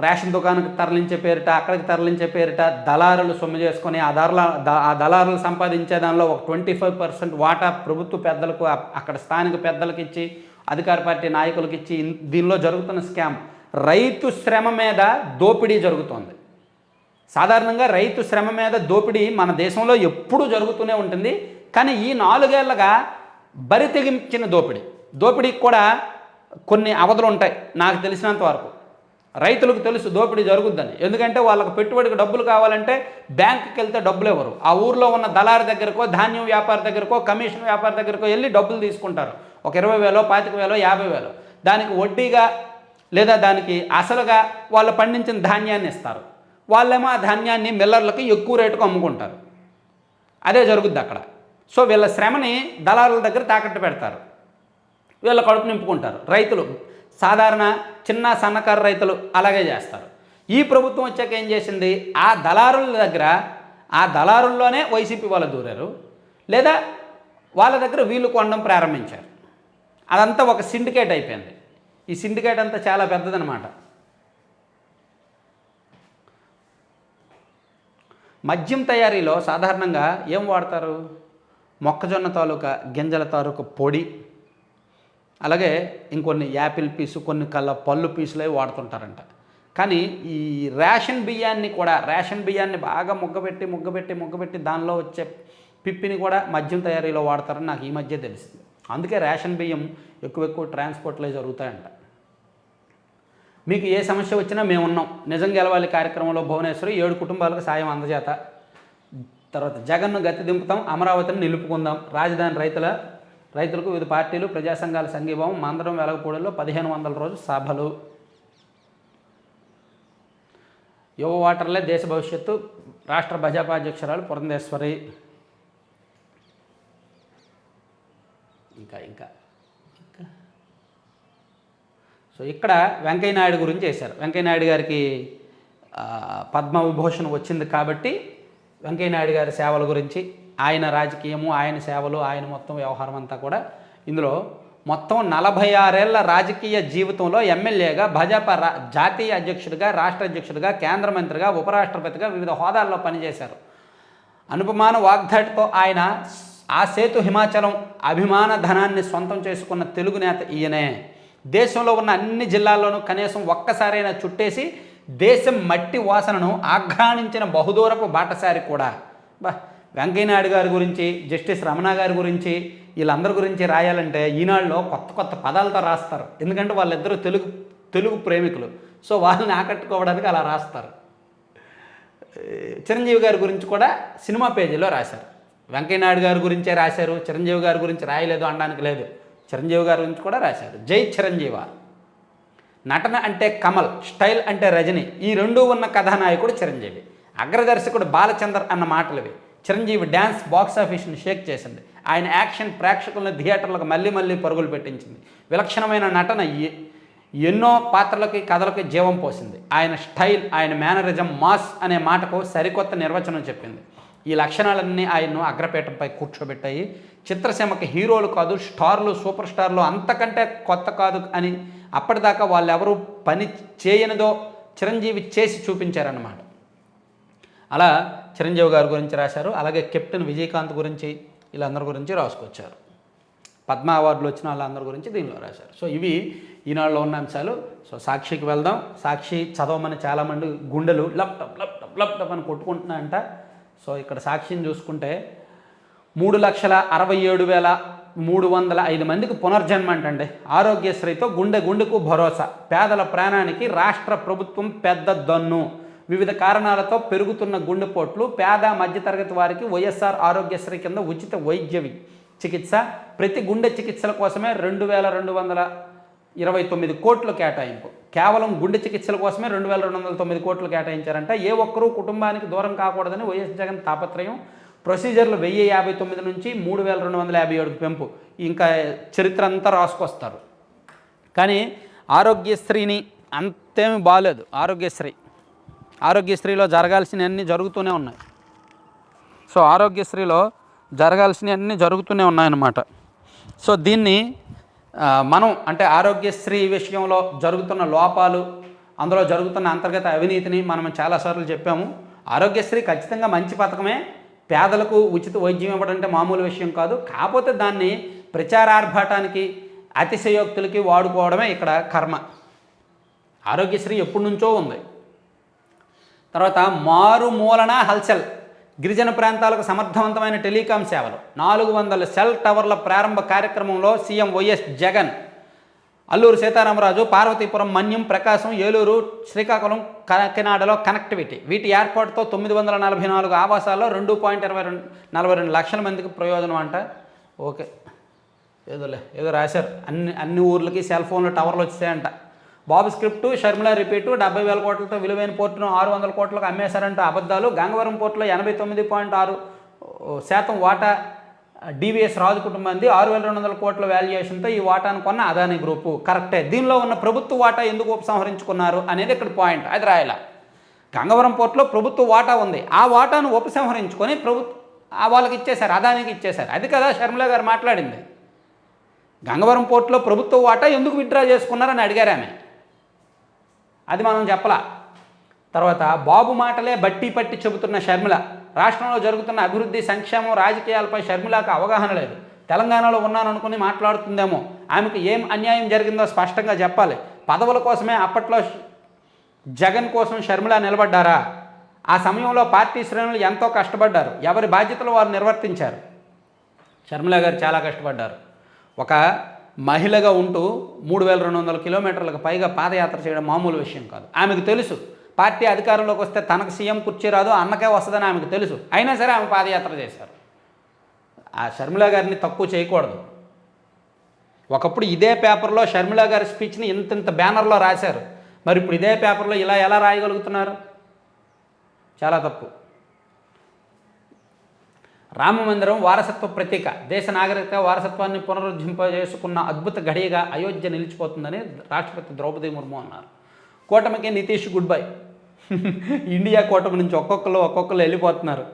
రేషన్ దుకాణానికి తరలించే పేరిట, అక్కడికి తరలించే పేరిట దళారులు సొమ్ము చేసుకొని ఆ దళారులు సంపాదించే దానిలో ఒక 25% వాటా ప్రభుత్వ పెద్దలకు, అక్కడ స్థానిక పెద్దలకు ఇచ్చి, అధికార పార్టీ నాయకులకు ఇచ్చి దీనిలో జరుగుతున్న స్కామ్. రైతు శ్రమ మీద దోపిడీ జరుగుతోంది. సాధారణంగా రైతు శ్రమ మీద దోపిడీ మన దేశంలో ఎప్పుడూ జరుగుతూనే ఉంటుంది. కానీ ఈ 4 ఏళ్లుగా బరి తెగించిన దోపిడీకి కూడా కొన్ని అవధులు ఉంటాయి. నాకు తెలిసినంత వరకు రైతులకు తెలుసు దోపిడీ జరుగుద్దని. ఎందుకంటే వాళ్ళకు పెట్టుబడికి డబ్బులు కావాలంటే బ్యాంకుకి వెళ్తే డబ్బులు ఇవ్వరు. ఆ ఊర్లో ఉన్న దళారి దగ్గరకో, ధాన్యం వ్యాపారి దగ్గరకో, కమిషన్ వ్యాపారి దగ్గరకో వెళ్ళి డబ్బులు తీసుకుంటారు. ఒక 20,000, 25,000, 50,000 దానికి వడ్డీగా లేదా దానికి అసలుగా వాళ్ళు పండించిన ధాన్యాన్ని ఇస్తారు. వాళ్ళేమో ఆ ధాన్యాన్ని మిల్లర్లకు ఎక్కువ రేటుకు అమ్ముకుంటారు. అదే జరుగుద్ది అక్కడ. సో వీళ్ళ శ్రమని దళారుల దగ్గర తాకట్టు పెడతారు, వీళ్ళ కడుపు నింపుకుంటారు. రైతులు, సాధారణ చిన్న సన్నకారు రైతులు అలాగే చేస్తారు. ఈ ప్రభుత్వం వచ్చాక ఏం చేసింది? ఆ దళారుల దగ్గర, ఆ దళారుల్లోనే వైసీపీ వాళ్ళు దూరారు, లేదా వాళ్ళ దగ్గర వీళ్ళు కొనడం ప్రారంభించారు. అదంతా ఒక సిండికేట్ అయిపోయింది. ఈ సిండికేట్ అంతా చాలా పెద్దదనమాట. మద్యం తయారీలో సాధారణంగా ఏం వాడతారు? మొక్కజొన్న తాలూకా గింజల తాలూకా పొడి, అలాగే ఇంకొన్ని యాపిల్ పీసు, కొన్ని పళ్ళు పీసులే వాడుతుంటారంట. కానీ ఈ రేషన్ బియ్యాన్ని బాగా ముగ్గబెట్టి దానిలో వచ్చే పిప్పిని కూడా మద్యం తయారీలో వాడతారని నాకు ఈ మధ్య తెలిసింది. అందుకే రేషన్ బియ్యం ఎక్కువ ట్రాన్స్పోర్ట్లో జరుగుతాయంట. మీకు ఏ సమస్య వచ్చినా మేమున్నాం. నిజం గెలవాలి కార్యక్రమంలో భువనేశ్వరి 7 కుటుంబాలకు సాయం అందజేత. తర్వాత జగన్ను గతి దింపుతాం, అమరావతిని నిలుపుకుందాం, రాజధాని రైతులకు వివిధ పార్టీలు ప్రజా సంఘాల సంఘీభావం, మందరం వెలగపూడిలో 1500 రోజు సభలు. యువ ఓటర్లే దేశ భవిష్యత్తు, రాష్ట్ర భాజపా అధ్యక్షురాలు పురంధేశ్వరి. ఇంకా సో ఇక్కడ వెంకయ్యనాయుడు గురించి చేశారు. వెంకయ్యనాయుడు గారికి పద్మవిభూషణ్ వచ్చింది కాబట్టి వెంకయ్యనాయుడు గారి సేవల గురించి, ఆయన రాజకీయము, ఆయన సేవలు, ఆయన మొత్తం వ్యవహారం అంతా కూడా ఇందులో మొత్తం 46 ఏళ్ల రాజకీయ జీవితంలో ఎమ్మెల్యేగా, భాజపా జాతీయ అధ్యక్షుడిగా, రాష్ట్ర అధ్యక్షుడిగా, కేంద్ర మంత్రిగా, ఉపరాష్ట్రపతిగా వివిధ హోదాల్లో పనిచేశారు. అనుపమాన వాగ్దాటితో ఆయన ఆ సేతు హిమాచలం అభిమాన ధనాన్ని సొంతం చేసుకున్న తెలుగు నేత ఈయనే. దేశంలో ఉన్న అన్ని జిల్లాల్లోనూ కనీసం ఒక్కసారైనా చుట్టేసి దేశం మట్టి వాసనను ఆఘ్రాణించిన బహుదూరపు బాటసారి కూడా. వెంకయ్యనాయుడు గారి గురించి, జస్టిస్ రమణ గారి గురించి, వీళ్ళందరి గురించి రాయాలంటే ఈనాడులో కొత్త పదాలతో రాస్తారు. ఎందుకంటే వాళ్ళిద్దరూ తెలుగు ప్రేమికులు. సో వాళ్ళని ఆకట్టుకోవడానికి అలా రాస్తారు. చిరంజీవి గారి గురించి కూడా సినిమా పేజీలో రాశారు. వెంకయ్యనాయుడు గారి గురించే రాశారు, చిరంజీవి గారి గురించి రాయలేదు అనడానికి లేదు. చిరంజీవి గారి గురించి కూడా రాశారు. జై చిరంజీవ. నటన అంటే కమల్, స్టైల్ అంటే రజని, ఈ రెండూ ఉన్న కథానాయకుడు చిరంజీవి. అగ్రదర్శకుడు బాలచందర్ అన్న మాటలవి. చిరంజీవి డ్యాన్స్ బాక్సాఫీస్ని షేక్ చేసింది. ఆయన యాక్షన్ ప్రేక్షకులను థియేటర్లకు మళ్ళీ పరుగులు పెట్టించింది. విలక్షణమైన నటన ఎన్నో పాత్రలకి, కథలకి జీవం పోసింది. ఆయన స్టైల్, ఆయన మేనరిజం, మాస్ అనే మాటకు సరికొత్త నిర్వచనం చెప్పింది. ఈ లక్షణాలన్నీ ఆయన్ను అగ్రపీఠంపై కూర్చోబెట్టాయి. చిత్రసీమకి హీరోలు కాదు, స్టార్లు, సూపర్ స్టార్లు అంతకంటే కొత్త కాదు అని అప్పటిదాకా వాళ్ళెవరూ పని చేయనిదో చిరంజీవి చేసి చూపించారన్నమాట. అలా చిరంజీవి గారి గురించి రాశారు. అలాగే కెప్టెన్ విజయకాంత్ గురించి, వీళ్ళందరి గురించి రాసుకొచ్చారు. పద్మ అవార్డులు వచ్చిన వాళ్ళందరి గురించి దీనిలో రాశారు. సో ఇవి ఈనాడులో ఉన్న అంశాలు. సో సాక్షికి వెళ్దాం. సాక్షి చదవమని చాలామంది గుండెలు లప్టప్ అని కొట్టుకుంటున్నాయంట. సో ఇక్కడ సాక్షిని చూసుకుంటే 3,67,305 మందికి పునర్జన్మ అంటండి. ఆరోగ్యశ్రీతో గుండెకు భరోసా. పేదల ప్రాణానికి రాష్ట్ర ప్రభుత్వం పెద్ద దన్ను. వివిధ కారణాలతో పెరుగుతున్న గుండెపోట్లు, పేద మధ్యతరగతి వారికి వైఎస్ఆర్ ఆరోగ్యశ్రీ కింద ఉచిత వైద్య చికిత్స. ప్రతి గుండె చికిత్సల కోసమే 2,229 కోట్లు కేటాయింపు. కేవలం గుండె చికిత్సల కోసమే 2,209 కోట్లు కేటాయించారంట. ఏ ఒక్కరూ కుటుంబానికి దూరం కాకూడదని వైఎస్ జగన్ తాపత్రయం. ప్రొసీజర్లు 1,059 నుంచి 3,257 పెంపు. ఇంకా చరిత్ర అంతా రాసుకొస్తారు. కానీ ఆరోగ్యశ్రీని అంతేమి బాగాలేదు. ఆరోగ్యశ్రీలో జరగాల్సినవన్నీ జరుగుతూనే ఉన్నాయి. సో ఆరోగ్యశ్రీలో జరగాల్సినవన్నీ జరుగుతూనే ఉన్నాయన్నమాట. సో దీన్ని మనం అంటే ఆరోగ్యశ్రీ విషయంలో జరుగుతున్న లోపాలు, అందులో జరుగుతున్న అంతర్గత అవినీతిని మనం చాలాసార్లు చెప్పాము. ఆరోగ్యశ్రీ ఖచ్చితంగా మంచి పథకమే. పేదలకు ఉచిత వైద్యం ఇవ్వడం అంటే మామూలు విషయం కాదు. కాకపోతే దాన్ని ప్రచారార్భాటానికి, అతిశయోక్తులకి వాడుకోవడమే ఇక్కడ కర్మ. ఆరోగ్యశ్రీ ఎప్పటి నుంచో ఉంది. తర్వాత మారుమూలన హల్చల్. గిరిజన ప్రాంతాలకు సమర్థవంతమైన టెలికాం సేవలు. 400 సెల్ టవర్ల ప్రారంభ కార్యక్రమంలో సీఎం వైఎస్ జగన్. అల్లూరు సీతారామరాజు, పార్వతీపురం, మన్యం, ప్రకాశం, ఏలూరు, శ్రీకాకుళం, కాకినాడలో కనెక్టివిటీ. వీటి ఏర్పాటుతో 944 ఆవాసాల్లో 2.42 లక్షల మందికి ప్రయోజనం అంట. ఓకే, ఏదో రాశారు. అన్ని ఊర్లకి సెల్ ఫోన్లు టవర్లు వచ్చాయంట. బాబు స్క్రిప్టు, షర్మిల రిపీటు. 70,000 కోట్లతో విలువైన పోర్టును 600 కోట్లకు అమ్మేశారంటూ అబద్ధాలు. గంగవరం పోర్టులో 89.6% వాటా డివిఎస్ రాజు కుటుంబానికి. 6,200 కోట్ల వాల్యుయేషన్తో ఈ వాటాను కొన్న అదానీ గ్రూపు. కరెక్టే. దీనిలో ఉన్న ప్రభుత్వ వాటా ఎందుకు ఉపసంహరించుకున్నారు అనేది ఇక్కడ పాయింట్. అది రాయాల. గంగవరం పోర్టులో ప్రభుత్వ వాటా ఉంది. ఆ వాటాను ఉపసంహరించుకొని వాళ్ళకి ఇచ్చేశారు, అదానికి ఇచ్చేశారు. అది కదా షర్మిల గారు మాట్లాడింది. గంగవరం పోర్టులో ప్రభుత్వ వాటా ఎందుకు విత్డ్రా చేసుకున్నారని అడిగారు ఆమె. అది మనం చెప్పలా. తర్వాత బాబు మాటలే బట్టి పట్టి చెబుతున్న షర్మిల, రాష్ట్రంలో జరుగుతున్న అభివృద్ధి సంక్షేమం రాజకీయాలపై షర్మిలకు అవగాహన లేదు, తెలంగాణలో ఉన్నాననుకుని మాట్లాడుతుందేమో, ఆమెకు ఏం అన్యాయం జరిగిందో స్పష్టంగా చెప్పాలి, పదవుల కోసమే అప్పట్లో జగన్ కోసం షర్మిల నిలబడ్డారా? ఆ సమయంలో పార్టీ శ్రేణులు ఎంతో కష్టపడ్డారు, ఎవరి బాధ్యతలు వారు నిర్వర్తించారు. షర్మిల గారు చాలా కష్టపడ్డారు. ఒక మహిళగా ఉంటూ 3200 కిలోమీటర్లకు పైగా పాదయాత్ర చేయడం మామూలు విషయం కాదు. ఆమెకు తెలుసు పార్టీ అధికారంలోకి వస్తే తనకు సీఎం కుర్చీ రాదు, అన్నకే వస్తుందని ఆమెకు తెలుసు. అయినా సరే ఆమె పాదయాత్ర చేశారు. ఆ షర్మిల గారిని తక్కువ చేయకూడదు. ఒకప్పుడు ఇదే పేపర్లో షర్మిల గారి స్పీచ్ని ఇంత బ్యానర్లో రాశారు. మరి ఇప్పుడు ఇదే పేపర్లో ఇలా ఎలా రాయగలుగుతున్నారు? చాలా తప్పు. రామమందిరం వారసత్వ ప్రతీక, దేశ నాగరికత వారసత్వాన్ని పునరుద్ధరింపజేసుకున్న అద్భుత ఘడియగా అయోధ్య నిలిచిపోతుందని రాష్ట్రపతి ద్రౌపది ముర్ము అన్నారు. కూటమికి నితీష్ గుడ్ బై. ఇండియా కూటమి నుంచి ఒక్కొక్కరు వెళ్ళిపోతున్నారు.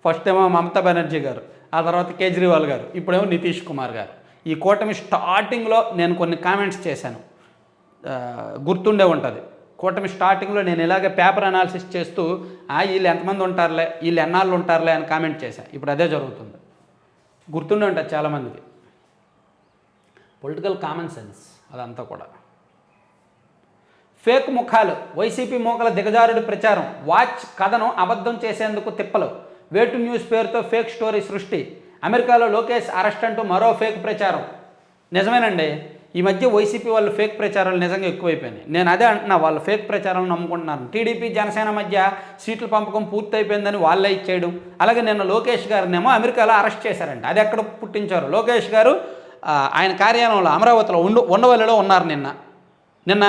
ఫస్ట్ ఏమో మమతా బెనర్జీ గారు, ఆ తర్వాత కేజ్రీవాల్ గారు, ఇప్పుడేమో నితీష్ కుమార్ గారు. ఈ కూటమి స్టార్టింగ్లో నేను కొన్ని కామెంట్స్ చేశాను, గుర్తుండే ఉంటుంది. కూటమి స్టార్టింగ్లో నేను ఇలాగే పేపర్ అనాలిసిస్ చేస్తూ వీళ్ళు ఎంతమంది ఉంటారులే, వీళ్ళు ఎన్నాళ్ళు ఉంటారులే అని కామెంట్ చేశాను. ఇప్పుడు అదే జరుగుతుంది. గుర్తుండే ఉంటుంది చాలామందికి. పొలిటికల్ కామన్ సెన్స్ అదంతా కూడా. ఫేక్ ముఖాలు, వైసీపీ మూకల దిగజారుడి ప్రచారం, వాచ్ కథను అబద్ధం చేసేందుకు తిప్పలు, వేటు న్యూస్ పేరుతో ఫేక్ స్టోరీ సృష్టి, అమెరికాలో లోకేష్ అరెస్ట్ అంటూ మరో ఫేక్ ప్రచారం. నిజమేనండి, ఈ మధ్య వైసీపీ వాళ్ళు ఫేక్ ప్రచారాలు నిజంగా ఎక్కువైపోయినాయి. నేను అదే అంటున్నా, వాళ్ళు ఫేక్ ప్రచారాలను నమ్ముకుంటున్నాను. టీడీపీ జనసేన మధ్య సీట్ల పంపకం పూర్తయిపోయిందని వాళ్ళే ఇచ్చేయడం. అలాగే నిన్న లోకేష్ గారినేమో అమెరికాలో అరెస్ట్ చేశారంట. అది ఎక్కడ పుట్టించారు? లోకేష్ గారు ఆయన కార్యాలయంలో అమరావతిలో ఉండవల్లిలో ఉన్నారు. నిన్న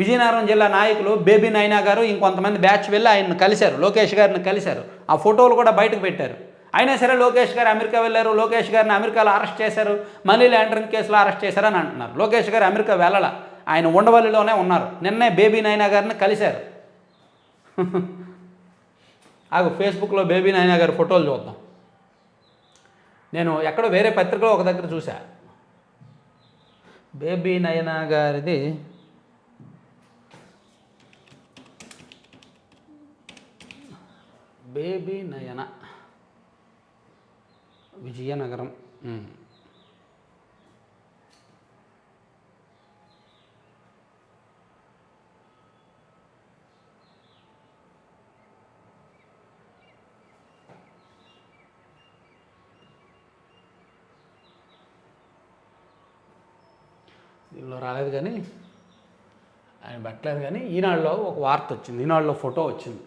విజయనగరం జిల్లా నాయకులు బేబీ నైనా గారు ఇంకొంతమంది బ్యాచ్ వెళ్ళి ఆయన్ని కలిశారు, లోకేష్ గారిని కలిశారు. ఆ ఫోటోలు కూడా బయటకు పెట్టారు. అయినా సరే లోకేష్ గారు అమెరికా వెళ్ళారు, లోకేష్ గారిని అమెరికాలో అరెస్ట్ చేశారు, మనీ లాండరింగ్ కేసులో అరెస్ట్ చేశారని అంటున్నారు. లోకేష్ గారు అమెరికా వెళ్ళాల, ఆయన ఉండవల్లిలోనే ఉన్నారు. నిన్నే బేబీ నైనా గారిని కలిశారు. ఫేస్బుక్లో బేబీ నైనా గారి ఫోటోలు చూద్దాం. నేను ఎక్కడో వేరే పత్రికలో ఒక దగ్గర చూసా. బేబీ నైనా గారిది బేబీ నయన, విజయనగరం. దీనిలో రాలేదు కానీ, ఆయన పెట్టలేదు కానీ, ఈనాడులో ఒక వార్త వచ్చింది, ఈనాడులో ఫోటో వచ్చింది.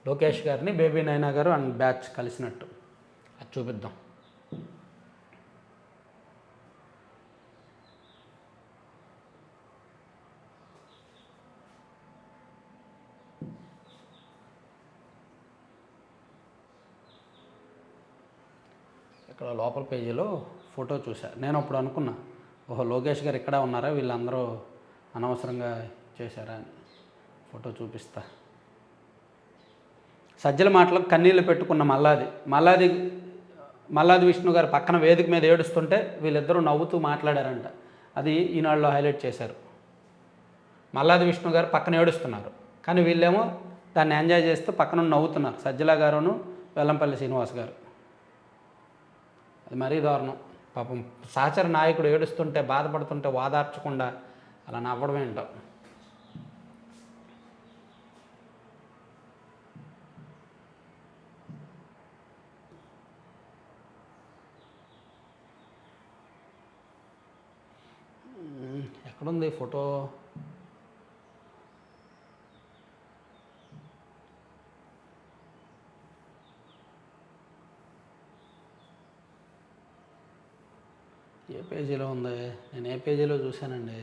లోకేష్ గారిని బేబీ నైనా గారు అండ్ బ్యాచ్ కలిసినట్టు. అది చూపిద్దాం. ఇక్కడ లోపల పేజీలో ఫోటో చూసా. నేను అప్పుడు అనుకున్నా, ఓహో లోకేష్ గారు ఇక్కడ ఉన్నారా, వీళ్ళందరూ అనవసరంగా చేశారా అని. ఫోటో చూపిస్తా. సజ్జల మాటలకు కన్నీళ్ళు పెట్టుకున్న మల్లాది విష్ణు గారు పక్కన వేదిక మీద ఏడుస్తుంటే వీళ్ళిద్దరూ నవ్వుతూ మాట్లాడారంట. అది ఈనాడులో హైలైట్ చేశారు. మల్లాది విష్ణు గారు పక్కన ఏడుస్తున్నారు, కానీ వీళ్ళేమో దాన్ని ఎంజాయ్ చేస్తూ పక్కన నవ్వుతున్నారు. సజ్జల గారును వెల్లంపల్లి శ్రీనివాస్ గారు. అది మరీ దారుణం. పాపం సహచర నాయకుడు ఏడుస్తుంటే, బాధపడుతుంటే వాదార్చకుండా అలా నవ్వడం ఏంటో. ఎక్కడుంది ఫోటో? ఏ పేజీలో ఉంది? నేను ఏ పేజీలో చూశానండి.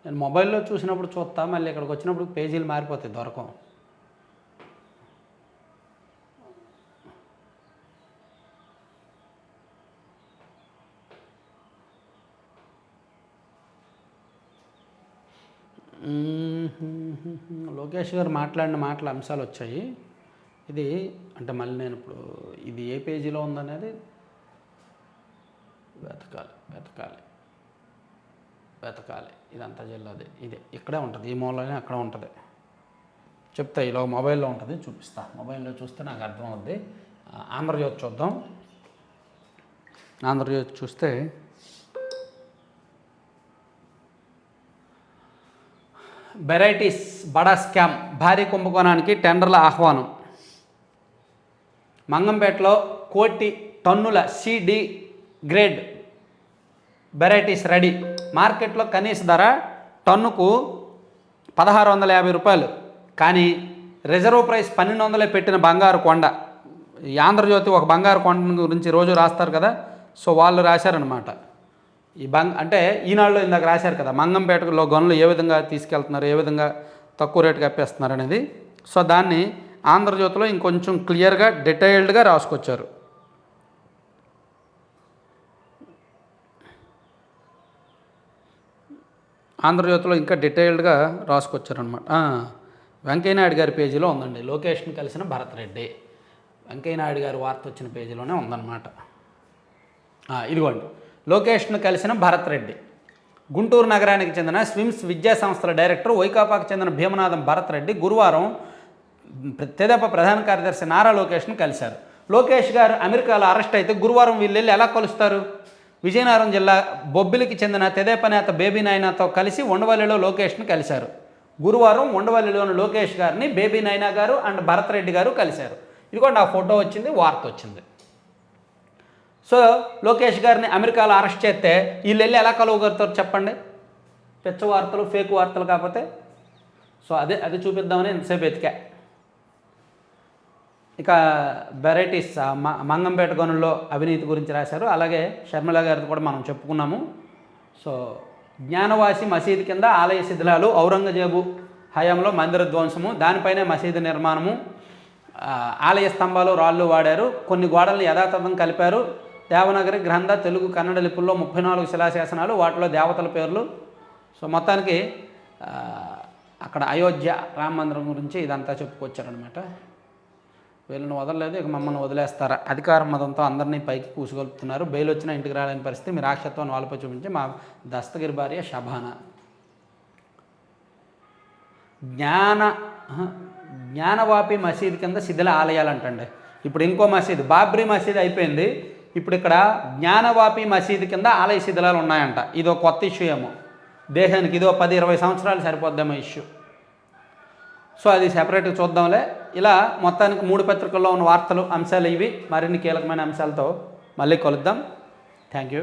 నేను మొబైల్లో చూసినప్పుడు చూస్తా, మళ్ళీ ఇక్కడికి వచ్చినప్పుడు పేజీలు మారిపోతాయి, దొరకం. లోకేష్ గారు మాట్లాడిన అంశాలు వచ్చాయి. ఇది అంటే మళ్ళీ నేను ఇప్పుడు ఇది ఏ పేజీలో ఉందనేది వెతకాలి. వెతకాలి. ఇదంతా జిల్లాది, ఇదే ఇక్కడే ఉంటుంది, ఈ మూలనే అక్కడ ఉంటుంది. చెప్తా, ఇలా మొబైల్లో ఉంటుంది, చూపిస్తా. మొబైల్లో చూస్తే నాకు అర్థమవుద్ది. ఆంధ్రజ్యోతి చూద్దాం. ఆంధ్రజ్యోతి చూస్తే వెరైటీస్ బడా స్కామ్, భారీ కుంభకోణానికి టెండర్ల ఆహ్వానం. మంగంపేటలో 1 కోటి టన్నుల సిడి గ్రేడ్ వెరైటీస్ రెడీ. మార్కెట్లో కనీస ధర టన్నుకు 1650 రూపాయలు. కానీ రిజర్వ్ ప్రైస్ 1200 పెట్టిన బంగారు కొండ. ఈ ఆంధ్రజ్యోతి ఒక బంగారు కొండ గురించి రోజు రాస్తారు కదా, సో వాళ్ళు రాశారనమాట. ఈ అంటే ఈనాడులో ఇందాక రాశారు కదా, మంగంపేటలో గనులు ఏ విధంగా తీసుకెళ్తున్నారు, ఏ విధంగా తక్కువ రేటుకి అప్పేస్తున్నారు అనేది. సో దాన్ని ఆంధ్రజ్యోతిలో ఇంకొంచెం క్లియర్గా డీటెయిల్డ్గా రాసుకొచ్చారు. ఆంధ్రజ్యోతిలో ఇంకా డీటెయిల్డ్గా రాసుకొచ్చారనమాట. వెంకయ్యనాయుడు గారి పేజీలో ఉందండి, లోకేష్ని కలిసిన భరత్ రెడ్డి. వెంకయ్యనాయుడు గారి వార్త వచ్చిన పేజీలోనే ఉందన్నమాట. ఇదిగోండి, లోకేష్ను కలిసిన భరత్ రెడ్డి. గుంటూరు నగరానికి చెందిన స్విమ్స్ విద్యా సంస్థల డైరెక్టర్, వైకాపాకు చెందిన భీమనాథం భరత్ రెడ్డి గురువారం తెదేపా ప్రధాన కార్యదర్శి నారా లోకేష్ను కలిశారు. లోకేష్ గారు అమెరికాలో అరెస్ట్ అయితే గురువారం వీళ్ళెళ్ళి ఎలా కలుస్తారు? విజయనగరం జిల్లా బొబ్బిలికి చెందిన తెదేపా నేత బేబీ నైనాతో కలిసి ఉండవల్లిలో లోకేష్ను కలిశారు. గురువారం ఉండవల్లిలోని లోకేష్ గారిని బేబీ నైనా గారు అండ్ భరత్ రెడ్డి గారు కలిశారు. ఇదిగోండి, ఆ ఫోటో వచ్చింది, వార్త వచ్చింది. సో లోకేష్ గారిని అమెరికాలో అరెస్ట్ చేస్తే వీళ్ళు వెళ్ళి ఎలా కలవగలుగుతారు చెప్పండి? పిచ్చ వార్తలు, ఫేక్ వార్తలు కాకపోతే. సో అది చూపిద్దామని ఎంతసేపు ఎతికా. ఇక వెరైటీస్ మంగంపేట గనుల్లో అవినీతి గురించి రాశారు. అలాగే షర్మిల గారిది కూడా మనం చెప్పుకున్నాము. సో జ్ఞానవాసి మసీదు కింద ఆలయ శిథిలాలు, ఔరంగజేబు హయాంలో మందిర ధ్వంసము, దానిపైనే మసీదు నిర్మాణము, ఆలయ స్తంభాలు రాళ్ళు వాడారు, కొన్ని గోడలను యథాతథం కలిపారు. దేవనగరి, గ్రంథ, తెలుగు, కన్నడ లిపుల్లో 34 శిలాశాసనాలు, వాటిలో దేవతల పేర్లు. సో మొత్తానికి అక్కడ అయోధ్య రామ మందిరం గురించి ఇదంతా చెప్పుకొచ్చారనమాట. వీళ్ళని వదలలేదు, ఇక మమ్మల్ని వదిలేస్తారా? అధికారం మతంతో అందరినీ పైకి కూసుగొలుపుతున్నారు. బెయిల్ వచ్చినా ఇంటికి రాలేని పరిస్థితి. మీ రాక్షత్వాన్ని వాళ్ళపై చూపించి మా దస్తగిరి భార్య షబానా. జ్ఞానవాపి మసీదు కింద శిథిల ఆలయాలు అంటండి. ఇప్పుడు ఇంకో మసీదు, బాబ్రీ మసీదు అయిపోయింది, ఇప్పుడు ఇక్కడ జ్ఞానవాపి మసీదు కింద ఆలయ శిథిలాలు ఉన్నాయంట. ఇదో కొత్త ఇష్యూ ఏమో, దేశానికి ఇదో 10-20 సంవత్సరాలు సరిపోద్దామో ఇష్యూ. సో అది సెపరేట్గా చూద్దాంలే. ఇలా మొత్తానికి 3 పత్రికల్లో ఉన్న వార్తలు, అంశాలు ఇవి. మరిన్ని కీలకమైన అంశాలతో మళ్ళీ కలుద్దాం. Thank you.